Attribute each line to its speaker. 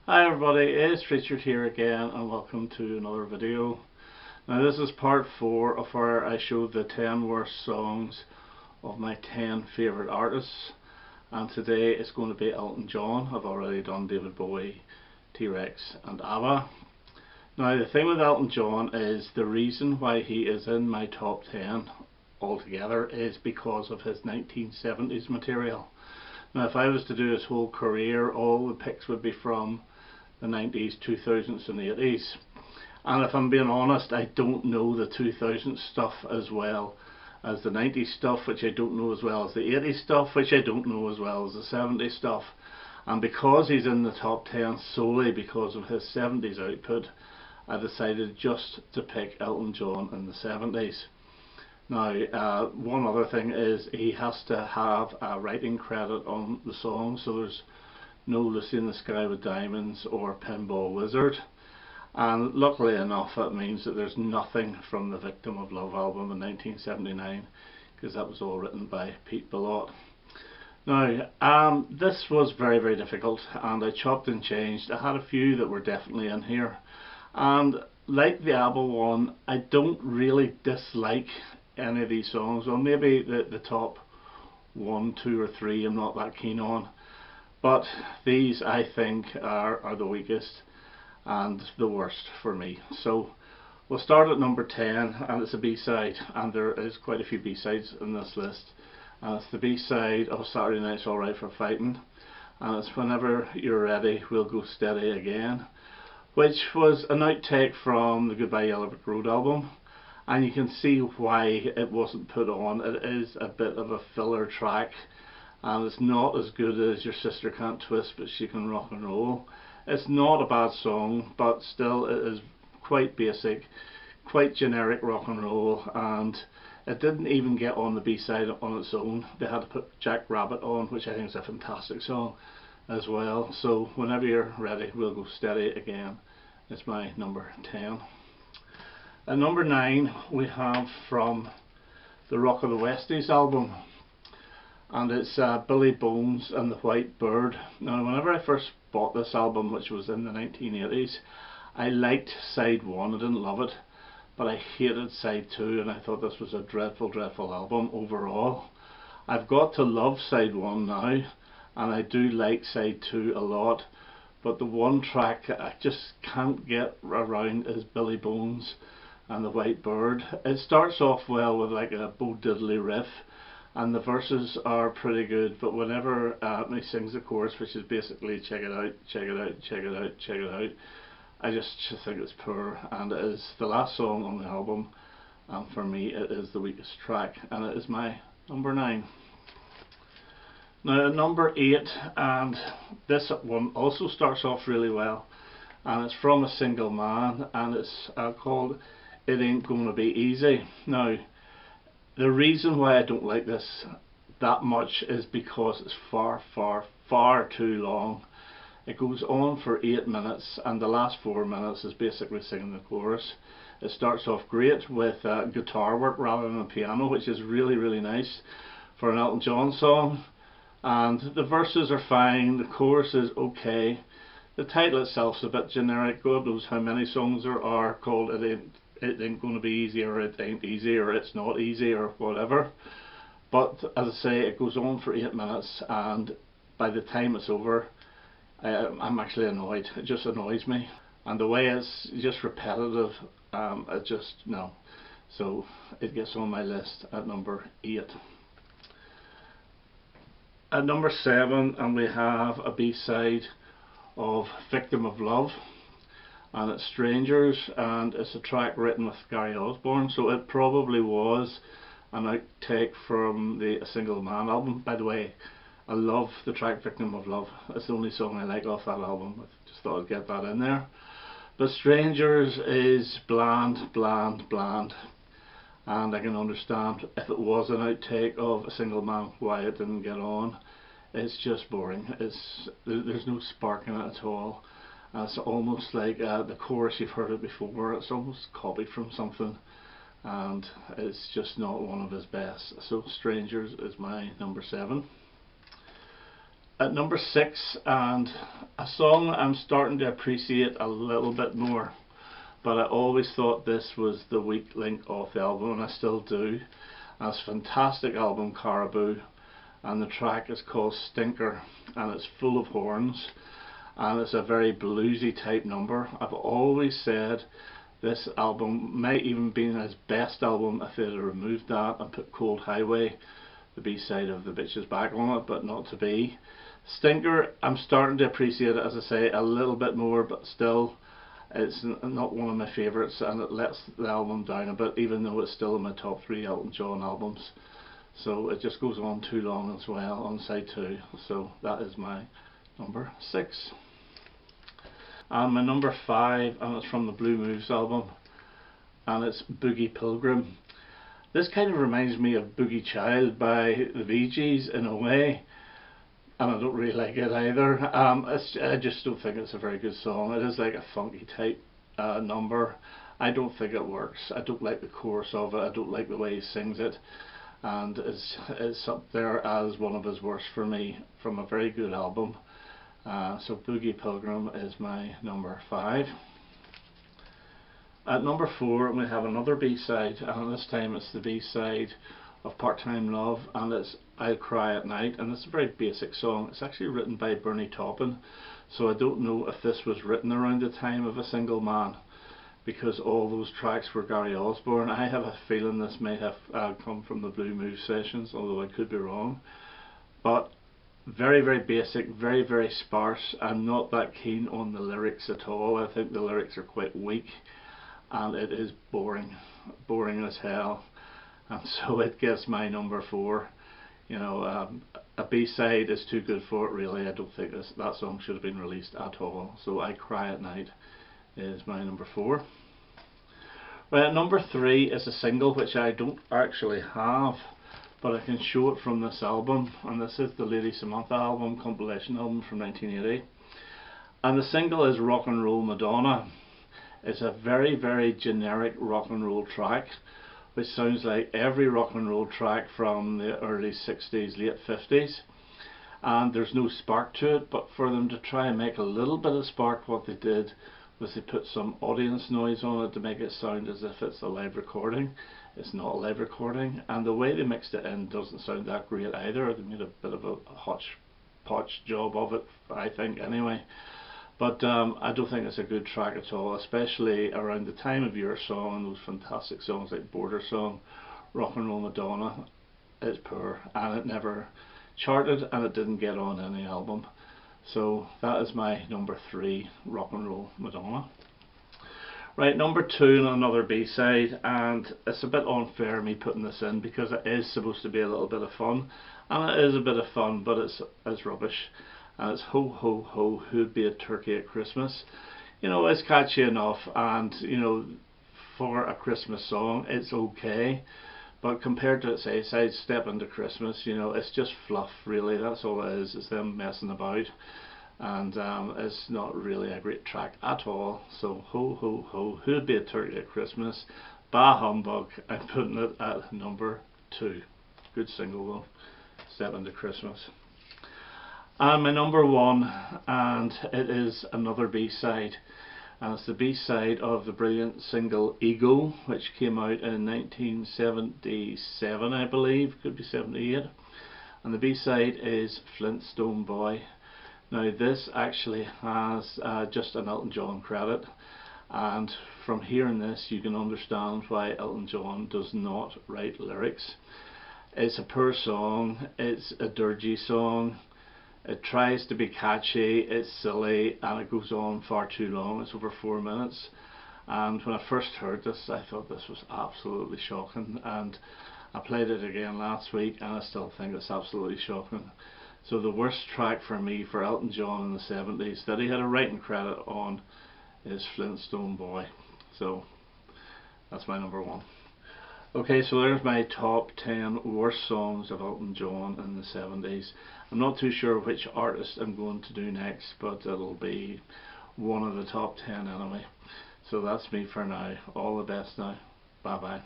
Speaker 1: Hi everybody, it's Richard here again and welcome to another video. Now this is part 4 of where I showed the 10 worst songs of my 10 favourite artists, and today it's going to be Elton John. I've already done David Bowie, T-Rex and ABBA. Now the thing with Elton John is the reason why he is in my top 10 altogether is because of his 1970s material. Now if I was to do his whole career, all the picks would be from the 90s, 2000s and 80s, and if I'm being honest, I don't know the 2000s stuff as well as the 90s stuff, which I don't know as well as the 80s stuff, which I don't know as well as the 70s stuff. And because he's in the top 10 solely because of his 70s output, I decided just to pick Elton John in the 70s. Now one other thing is he has to have a writing credit on the song, so there's no Lucy in the Sky with Diamonds or Pinball Wizard, and luckily enough it means that there's nothing from the Victim of Love album in 1979, because that was all written by Pete Bellotte. Now this was very difficult, and I chopped and changed. I had a few that were definitely in here, and like the ABBA one, I don't really dislike any of these songs. Well, maybe the top 1, 2 or 3 I'm not that keen on, but these I think are the weakest and the worst for me. So we'll start at number 10, and it's a B-side, and there is quite a few B-sides in this list, and it's the B-side of Saturday Night's Alright for Fighting, and it's Whenever You're Ready We'll Go Steady Again, which was an outtake from the Goodbye Yellow Brick Road album, and you can see why it wasn't put on. It is a bit of a filler track, and it's not as good as Your Sister Can't Twist But She Can Rock and Roll. It's not a bad song, but still it is quite basic, quite generic rock and roll, and it didn't even get on the B-side on its own. They had to put Jack Rabbit on, which I think is a fantastic song as well. So Whenever You're Ready We'll Go Steady Again is my number 10. At number 9 we have from the Rock of the Westies album, and it's Billy Bones and the White Bird. Now whenever I first bought this album, which was in the 1980s, I liked side 1, I didn't love it, but I hated side 2, and I thought this was a dreadful album overall. I've got to love side 1 now, and I do like side 2 a lot, but the one track I just can't get around is Billy Bones and the White Bird. It starts off well with like a Bo Diddley riff, and the verses are pretty good, but whenever he sings the chorus, which is basically check it out, check it out, check it out, check it out, I just think it's poor, and it is the last song on the album, and for me it is the weakest track, and it is my number 9. Now at number 8, and this one also starts off really well, and it's from A Single Man, and it's called It Ain't Gonna Be Easy. Now the reason why I don't like this that much is because it's far too long. It goes on for 8 minutes, and the last 4 minutes is basically singing the chorus. It starts off great with guitar work rather than piano, which is really nice for an Elton John song, and the verses are fine, the chorus is okay. The title itself is a bit generic. God knows how many songs there are called It Ain't Gonna Be Easy, or It Ain't Easy, or It's Not Easy, or whatever. But as I say, it goes on for 8 minutes, and by the time it's over, I'm actually annoyed. It just annoys me, and the way it's just repetitive, it just, no. So it gets on my list at number 8. At number 7, and we have a B-side of Victim of Love, and it's Strangers, and it's a track written with Gary Osborne, so it probably was an outtake from the A Single Man album. By the way, I love the track Victim of Love. It's the only song I like off that album. I just thought I'd get that in there. But Strangers is bland, and I can understand if it was an outtake of A Single Man why it didn't get on. It's just boring. There's no spark in it at all. It's almost like the chorus, you've heard it before, it's almost copied from something, and it's just not one of his best. So Strangers is my number 7. At number 6, and a song I'm starting to appreciate a little bit more, but I always thought this was the weak link of the album, and I still do. And it's a fantastic album, Caribou, and the track is called Stinker, and it's full of horns, and it's a very bluesy type number. I've always said this album might even been his best album if they'd have removed that and put Cold Highway, the B-side of The Bitch Is Back, on it, but not to be. Stinker, I'm starting to appreciate it, as I say, a little bit more, but still it's not one of my favourites, and it lets the album down a bit, even though it's still in my top 3 Elton John albums. So it just goes on too long as well on side 2. So that is my number 6. And my number 5, and it's from the Blue Moves album, and it's Boogie Pilgrim. This kind of reminds me of Boogie Child by the Bee Gees in a way, and I don't really like it either. I just don't think it's a very good song. It is like a funky type number. I don't think it works. I don't like the chorus of it. I don't like the way he sings it, and it's up there as one of his worst for me from a very good album. So Boogie Pilgrim is my number 5. At number 4 we have another B-side, and this time it's the B-side of Part-Time Love, and it's I'll Cry at Night, and it's a very basic song. It's actually written by Bernie Taupin, so I don't know if this was written around the time of A Single Man, because all those tracks were Gary Osborne. I have a feeling this may have come from the Blue Move sessions, although I could be wrong. But very, very basic, very, very sparse. I'm not that keen on the lyrics at all. I think the lyrics are quite weak, and it is boring as hell, and so it gets my number 4. You know, a B-side is too good for it, really. I don't think that song should have been released at all. So I Cry at Night is my number 4. Right, number 3 is a single which I don't actually have, but I can show it from this album, and this is the Lady Samantha album, compilation album from 1980, and the single is Rock and Roll Madonna. It's a very, very generic rock and roll track, which sounds like every rock and roll track from the early 60s, late 50s, and there's no spark to it. But for them to try and make a little bit of spark, what they did was they put some audience noise on it to make it sound as if it's a live recording. It's not a live recording, and the way they mixed it in doesn't sound that great either. They made a bit of a hodgepodge job of it, I think, anyway. But I don't think it's a good track at all, especially around the time of Your Song and those fantastic songs like Border Song. Rock and Roll Madonna is poor, and it never charted, and it didn't get on any album. So that is my number 3, Rock and Roll Madonna. Right, number 2 and another B-side, and it's a bit unfair me putting this in because it is supposed to be a little bit of fun, and it is a bit of fun, but it's rubbish. And it's Ho Ho Ho, Who'd Be a Turkey at Christmas. You know, it's catchy enough, and you know, for a Christmas song it's okay, but compared to, say, Step Into Christmas, you know, it's just fluff, really. That's all it is. It's them messing about, and it's not really a great track at all. So Ho Ho Ho, Who'd Be a Turkey at Christmas, bah humbug. I'm putting it at number 2. Good single though, Step Into Christmas. And my number 1, and it is another B-side, and it's the B-side of the brilliant single Ego, which came out in 1977, I believe, could be 78, and the B-side is Flintstone Boy. Now this actually has just an Elton John credit, and from hearing this you can understand why Elton John does not write lyrics. It's a poor song, it's a dirgy song. It tries to be catchy, it's silly, and it goes on far too long. It's over 4 minutes, and when I first heard this I thought this was absolutely shocking, and I played it again last week and I still think it's absolutely shocking. So the worst track for me for Elton John in the 70s that he had a writing credit on is Flintstone Boy. So that's my number 1. Okay, so there's my top 10 worst songs of Elton John in the 70s. I'm not too sure which artist I'm going to do next, but it'll be one of the top 10 anyway. So that's me for now. All the best now. Bye bye.